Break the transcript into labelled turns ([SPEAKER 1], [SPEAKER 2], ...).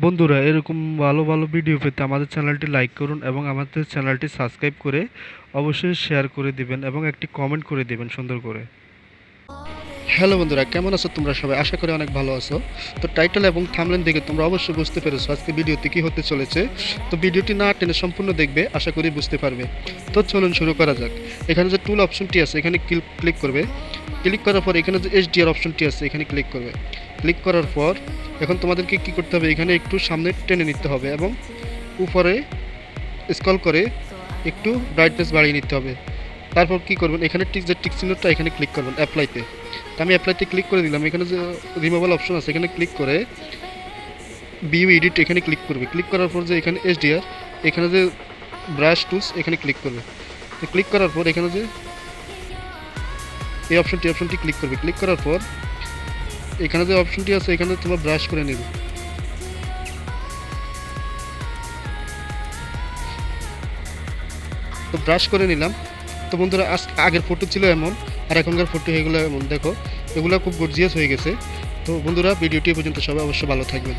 [SPEAKER 1] বন্ধুরা এরকম ভালো ভালো ভিডিও পেতে আমাদের চ্যানেলটি লাইক করুন এবং আমাদের চ্যানেলটি সাবস্ক্রাইব করে অবশ্যই শেয়ার করে দিবেন এবং একটি কমেন্ট করে দিবেন সুন্দর করে। হ্যালো বন্ধুরা, কেমন আছো তোমরা সবাই? আশা করি অনেক ভালো আছো। তো টাইটেল এবং থাম্বনেল দেখে তোমরা অবশ্যই বুঝতে পেরেছো আজকে ভিডিওতে কি হতে চলেছে। তো ভিডিওটি না টেনে সম্পূর্ণ দেখবে, আশা করি বুঝতে পারবে। তো চলুন শুরু করা যাক। এখানে যে টুল অপশনটি আছে এখানে ক্লিক করবে। ক্লিক করার পর এখানে যে এইচডিআর অপশনটি আছে এখানে ক্লিক করবে। ক্লিক করার পর এখন তোমাদেরকে কি করতে হবে, এখানে একটু সামনে টেনে নিতে হবে এবং উপরে স্ক্রল করে একটু ব্রাইটনেস বাড়িয়ে নিতে হবে। তারপর কি করবেন, এখানে টিক চিহ্নটা এখানে ক্লিক করবেন অ্যাপ্লাইতে। তো আমি অ্যাপ্লাইতে ক্লিক করে দিলাম। এখানে যে রিমুভাল অপশন আছে এখানে ক্লিক করে ভিউ এডিট এখানে ক্লিক করবে। ক্লিক করার পর যে এখানে এইচডিআর এখানে যে ব্রাশ টুলস এখানে ক্লিক করবে। তো ক্লিক করার পর এখানে যে এই অপশনটি ক্লিক করবে। ক্লিক করার পর এখানে যে অপশনটি আছে এখানে তোমরা ব্রাশ করে নেবে। তো ব্রাশ করে নিলাম। তো বন্ধুরা আগের ফটো ছিল এমন আর এখনকার ফটো এগুলো এমন, দেখো এগুলো খুব গর্জিয়াস হয়ে গেছে। তো বন্ধুরা ভিডিওটি পর্যন্ত সবাই অবশ্যই ভালো থাকবেন।